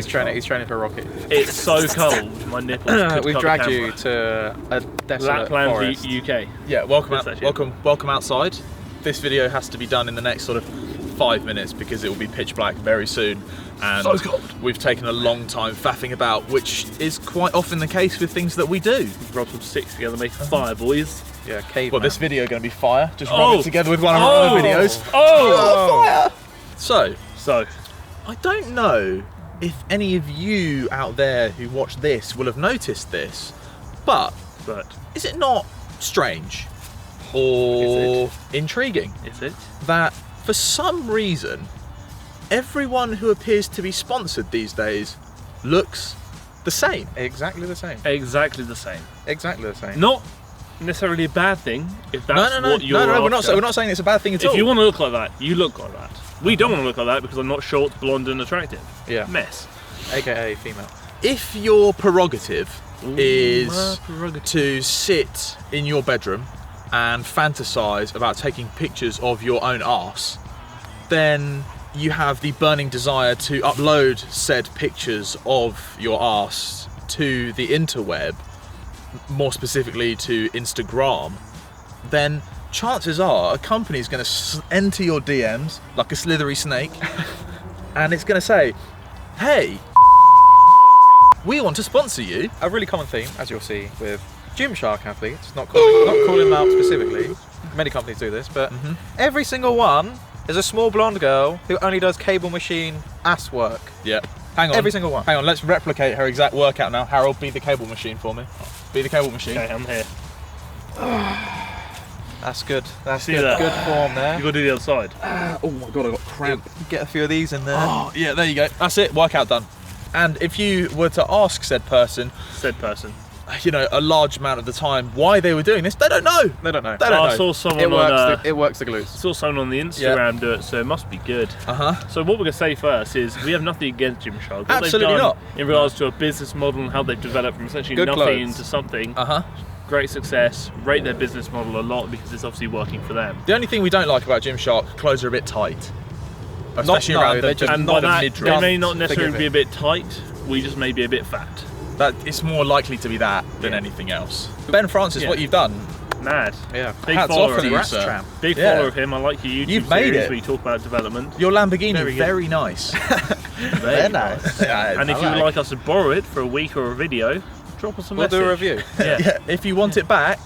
He's training for Rocky. It's so cold, my nipples. We've dragged you to a desolate Lapland, forest. UK. Yeah, welcome outside. This video has to be done in the next sort of 5 minutes because it will be pitch black very soon. And So cold. we've taken a long time faffing about, which is quite often the case with things that we do. Rub some sticks together, make a fire, boys. Yeah, caveman. Well, this video going to be fire. Just rub it together with one of our other videos. Oh! Fire! So, So, I don't know if any of you out there who watch this will have noticed this, but is it not strange or intriguing is it? that for some reason everyone who appears to be sponsored these days looks the same? Exactly the same. Exactly the same. Exactly the same. Not necessarily a bad thing if that's what you're no, after. we're not saying it's a bad thing at all. If you want to look like that, you look like that. We don't want to look like that because I'm not short, blonde and attractive. Yeah. Mess. AKA female. If your prerogative is my prerogative. to sit in your bedroom and fantasize about taking pictures of your own arse, then you have the burning desire to upload said pictures of your arse to the interweb, more specifically to Instagram, then chances are a company is going to enter your DMs like a slithery snake and it's going to say, hey, we want to sponsor you. A really common theme, as you'll see, with Gymshark athletes, not calling them out specifically, many companies do this, but every single one is a small blonde girl who only does cable machine ass work. Yeah. Hang on. Every single one. Hang on, let's replicate her exact workout now. Harold, be the cable machine for me. Be the cable machine. Okay, I'm here. That's good. That's See good. that? Good form there. You got to do the other side. Oh my god, I got cramp. Get a few of these in there. Oh, yeah, there you go. That's it, workout done. And if you were to ask said person, you know, a large amount of the time why they were doing this, they don't know. They don't know. They don't I know. saw someone It works. on It works the glutes. saw someone on the Instagram do it, so it must be good. So what we're going to say first is we have nothing against Gymshark. What Absolutely they've done not. in regards to a business model and how they've developed from essentially Good nothing clothes. into something. Great Success. Rate their business model a lot because it's obviously working for them. The only thing we don't like about Gymshark, clothes are a bit tight. Especially around they're the, just And not by the that, midriff. they may not necessarily Forgive be it. a bit tight. We just may be a bit fat. That it's more likely to be that than anything else. Ben Francis, Yeah. what you've done, Mad. Yeah. Big hats follower off of to him. you, Rats sir. tramp. Big Yeah. follower of him. I like your YouTube You've made series it. where you talk about development. Your Lamborghini, Very very, good. nice. Very nice. Yeah, And if I you would like. like us to borrow it for a week or a video, drop us a We'll message. do a review. Yeah. Yeah, if you want it back,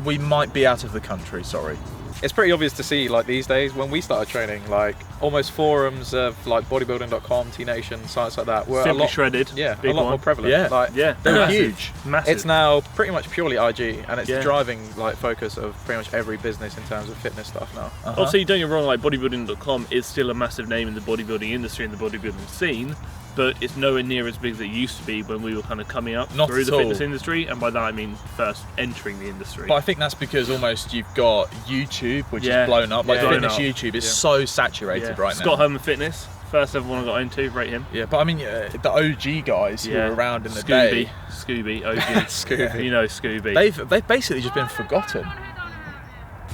we might be out of the country, sorry. It's pretty obvious to see, like, these days when we started training, like almost forums of like bodybuilding.com, T Nation, sites like that were a Simply lot, Shredded. yeah, Big a lot one. more prevalent. Yeah. Like, Yeah. They were Massive. huge. Massive. it's now pretty much purely IG, and it's Yeah. the driving like focus of pretty much every business in terms of fitness stuff now. Obviously, don't get me wrong, like bodybuilding.com is still a massive name in the bodybuilding industry and the bodybuilding scene, but it's nowhere near as big as it used to be when we were kind of coming up Not through at the all. fitness industry, and by that I mean first entering the industry. But I think that's because almost you've got YouTube, which Yeah. is blown up. Like Yeah. fitness Blown up. YouTube is so saturated right Scott now. Home Fitness, first ever one I got into, rate him. Yeah, but I mean, the OG guys who were around in the Scooby, day, Scooby, OG. Scooby. You know Scooby. they've basically just been forgotten.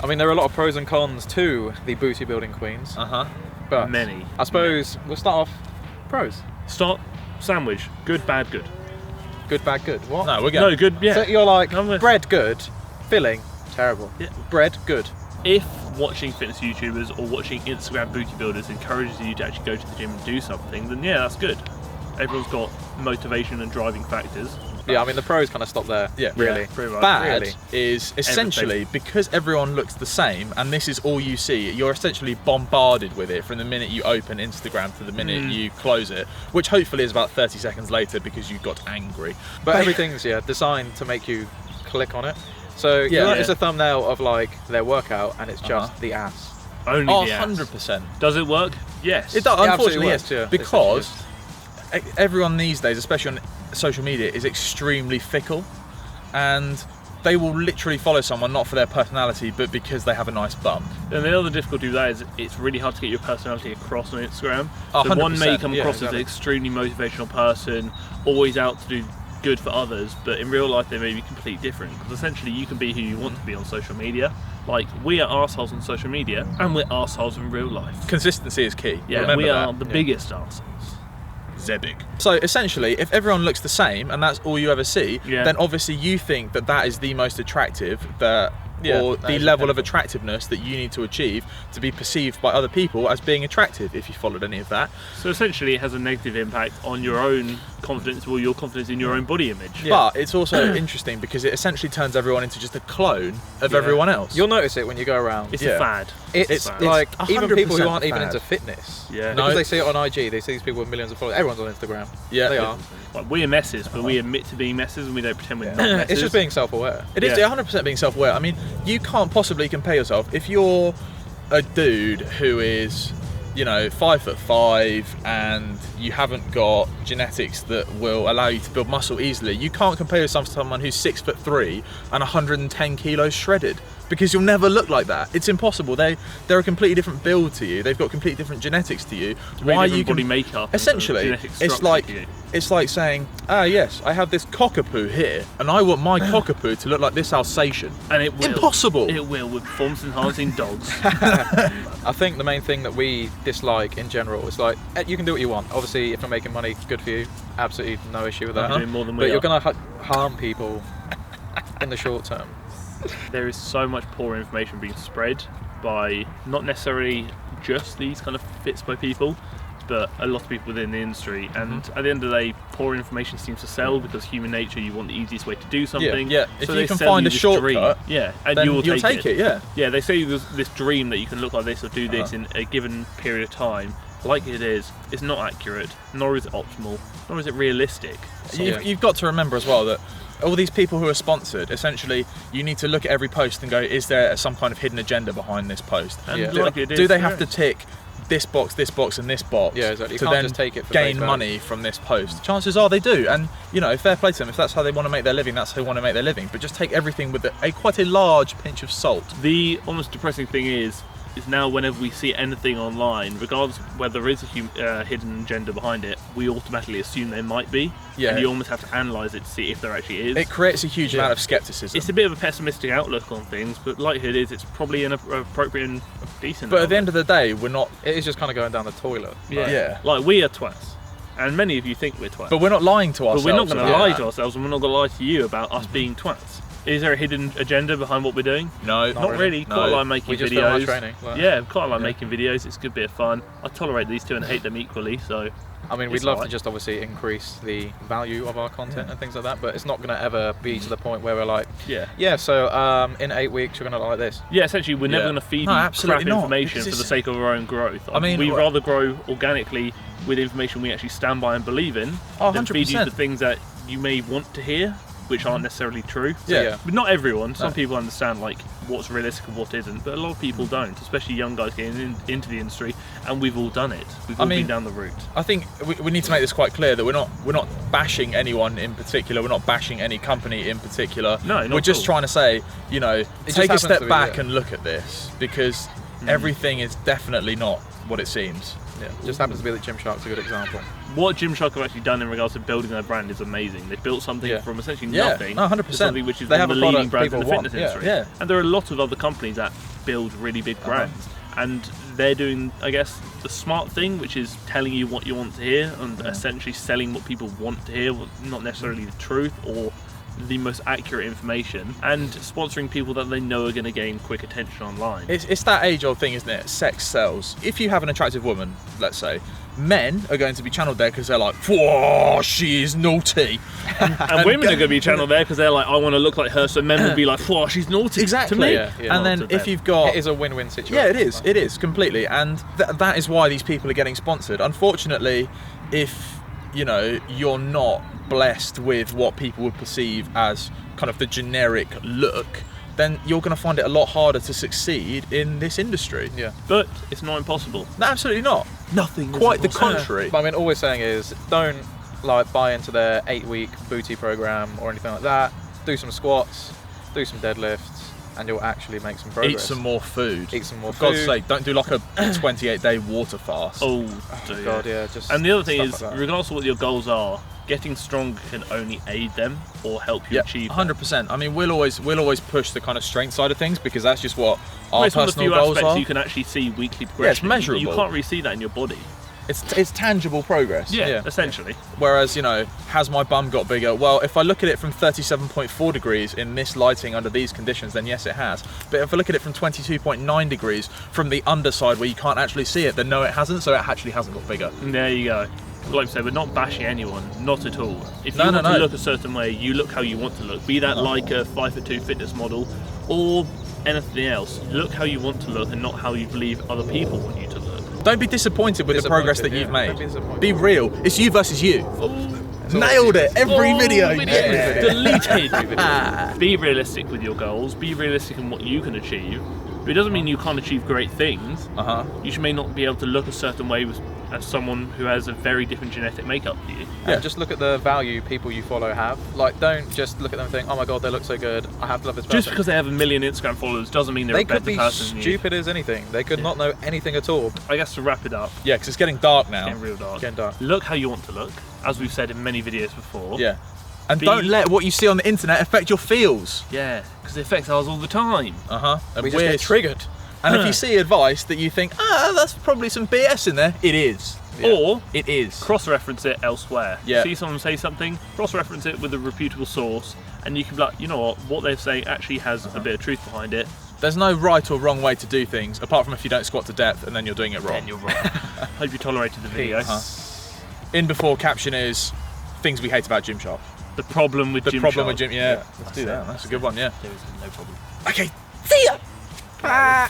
I mean, there are a lot of pros and cons to the booty building queens, but Many. I suppose we'll start off pros. Start sandwich. Good, bad, good. Good, bad, good. What? No, we're going. No, good, yeah. So you're like I'm with- bread good, filling terrible. Yeah. Bread good. If watching fitness YouTubers or watching Instagram booty builders encourages you to actually go to the gym and do something, then yeah, that's good. Everyone's got motivation and driving factors. Yeah, I mean the pros kind of stop there. Yeah. really. Yeah, pretty much. Bad Really. is essentially because everyone looks the same and this is all you see, you're essentially bombarded with it from the minute you open Instagram to the minute you close it, which hopefully is about 30 seconds later because you got angry. But everything's designed to make you click on it. So you Yeah. notice a thumbnail of like their workout and it's just the ass. Only Oh, the ass. 100%. Does it work? Yes. It does, It unfortunately, absolutely yes. works, yeah. Because everyone these days, especially on social media, is extremely fickle and they will literally follow someone not for their personality but because they have a nice bum. And the other difficulty with that is it's really hard to get your personality across on Instagram. Oh, So one may 100%, come yeah, across as an extremely motivational person, always out to do good for others, but in real life they may be completely different. Because essentially you can be who you want to be on social media. Like, we are arseholes on social media and we're arseholes in real life. Consistency is key. Yeah, Remember we that. are the biggest arseholes. they're big. So essentially, if everyone looks the same and that's all you ever see, then obviously you think that is the most attractive, or the level of attractiveness that you need to achieve to be perceived by other people as being attractive, if you followed any of that. So essentially it has a negative impact on your own confidence, or your confidence in your own body image. But it's also interesting because it essentially turns everyone into just a clone of everyone else. You'll notice it when you go around. It's a fad. It's like even people who aren't even fad. into fitness. Yeah. Because they see it on IG, they see these people with millions of followers. Everyone's on Instagram. Yeah. They are. Like, we're messes, but we admit to being messes and we don't pretend we're not messes. It's just being self-aware. It is 100% being self-aware. I mean, you can't possibly compare yourself if you're a dude who is, 5'5" and you haven't got genetics that will allow you to build muscle easily. You can't compare yourself to someone who's 6'3" and 110 kilos shredded, because you'll never look like that. It's impossible. They're a completely different build to you. They've got completely different genetics to you. Why you body makeup? Essentially, it's like saying, yes, I have this cockapoo here, and I want my cockapoo to look like this Alsatian. And it will. Impossible. It will, with performance enhancing dogs. I think the main thing that we dislike in general is like, you can do what you want. Obviously, if you're making money, good for you. Absolutely no issue with that. Doing more than we But are. you're going to harm people in the short term. There is so much poor information being spread by not necessarily just these kind of fits by people, but a lot of people within the industry. And at the end of the day, poor information seems to sell, because human nature, you want the easiest way to do something. Yeah. So If they you can sell find a this shortcut, dream. And then you'll take it. Yeah, they say there's this dream that you can look like this or do this in a given period of time. Like it is, it's not accurate, nor is it optimal, nor is it realistic. You've got to remember as well that all these people who are sponsored, essentially, you need to look at every post and go, is there some kind of hidden agenda behind this post? And Do they have to tick this box, and this box exactly. You to can't then just take it for gain face value. money from this post? Chances are they do, and fair play to them. If that's how they want to make their living, that's how they want to make their living. But just take everything with quite a large pinch of salt. The almost depressing thing is now whenever we see anything online, regardless of whether there is a hidden agenda behind it, we automatically assume there might be. Yeah. And you almost have to analyse it to see if there actually is. It creates a huge amount of skepticism. It's a bit of a pessimistic outlook on things, but likelihood is it's probably an appropriate and decent. But at the end of the day, we're not. It is just kind of going down the toilet. Yeah. Like, we are twats. And many of you think we're twats. But we're not lying to ourselves. But we're not going to about lie that. to ourselves, and we're not going to lie to you about us being twats. Is there a hidden agenda behind what we're doing? No, Not really. No. Quite like making We just film our videos. training. Yeah, quite like making videos. It's a good bit of fun. I tolerate these two and hate them equally, so. I mean, we'd It's love alright. to just obviously increase the value of our content and things like that, but it's not going to ever be to the point where we're like, so in 8 weeks you're going to like this. Yeah, essentially, we're never Yeah. going to feed No, you absolutely crap not, information because for the it's- sake of our own growth. I mean, we'd rather grow organically with information we actually stand by and believe in Oh, than feed you 100%. the things that you may want to hear, which aren't necessarily true. Yeah. But not everyone. Some No. people understand like what's realistic and what isn't, but a lot of people don't, especially young guys getting into the industry, and we've all done it. We've all been down the route. I think we need to make this quite clear that we're not bashing anyone in particular. We're not bashing any company in particular. No, not we're just at all. trying to say, just take a happens step to be, back and look at this, because everything is definitely not what it seems. Yeah, it just happens to be that Gymshark's a good example. What Gymshark have actually done in regards to building their brand is amazing. They've built something from essentially Yeah, nothing no, 100%. to something which is They one have of a the leading product brands in the people want, fitness industry. yeah. And there are a lot of other companies that build really big brands. And they're doing, I guess, the smart thing, which is telling you what you want to hear and essentially selling what people want to hear, not necessarily the truth or the most accurate information, and sponsoring people that they know are going to gain quick attention online. It's that age-old thing, isn't it? Sex sells. If you have an attractive woman, let's say, men are going to be channeled there because they're like, "Whoa, she is naughty," and women are going to be channeled there because they're like, I want to look like her, so men will be like, whoa, she's naughty exactly. to me. Yeah. And then if you've got, It is a win-win situation. yeah, it is completely, and that is why these people are getting sponsored. Unfortunately, if you're not blessed with what people would perceive as kind of the generic look, then you're going to find it a lot harder to succeed in this industry. Yeah. But it's not impossible. No, absolutely not. Nothing. Quite the contrary. But I mean, all we're saying is don't like buy into their 8-week booty program or anything like that. Do some squats, do some deadlifts, and you'll actually make some progress. Eat some more food. Eat some more For God's food. sake, don't do like a 28-day water fast. Oh, Oh, God, yeah. Just And the other thing is, stuff like that. regardless of what your goals are, getting stronger can only aid them or help you achieve them. 100%. I mean, we'll always push the kind of strength side of things because that's just what our It's one of the personal few goals aspects are. you can actually see weekly progression. measurable. You can't really see that in your body. It's tangible progress. Yeah, essentially. Whereas, you know, has my bum got bigger? Well, if I look at it from 37.4 degrees in this lighting under these conditions, then yes, it has. But if I look at it from 22.9 degrees from the underside where you can't actually see it, then no, it hasn't. So it actually hasn't got bigger. There you go. Like I said, we're not bashing anyone, not at all. If you No, want no, to no. look a certain way, you look how you want to look. Be that like a 5'2" fitness model or anything else. Look how you want to look and not how you believe other people want you to look. Don't be disappointed with the progress that you've made. Don't be disappointed. Be real. It's you versus you. Oh, Nailed it. Every video. Yeah. Deleted. Be realistic with your goals. Be realistic in what you can achieve. It doesn't mean you can't achieve great things. You may not be able to look a certain way as someone who has a very different genetic makeup to you. And just look at the value people you follow have. Like, don't just look at them and think, oh my god, they look so good, I have to love this person. Just because they have 1 million Instagram followers doesn't mean they're they a better could be person than you. stupid as anything. They could not know anything at all. I guess to wrap it up, Yeah, because it's getting dark now. getting real dark. Getting dark. Look how you want to look, as we've said in many videos before. Yeah. And don't let what you see on the internet affect your feels. Yeah, because it affects ours all the time. And We just get triggered. And if you see advice that you think, that's probably some BS in there, it is. Or It is. cross-reference it elsewhere. Yeah. See someone say something, cross-reference it with a reputable source, and you can be like, you know what they're saying actually has a bit of truth behind it. There's no right or wrong way to do things, apart from if you don't squat to depth and then you're doing it wrong. Then you're wrong. Hope you tolerated the video. In before caption is things we hate about Gymshark. The problem with The Gymshark. problem with Gym. Yeah, let's do that. That's a good one. Yeah. There is no problem. Okay. See ya. Bye.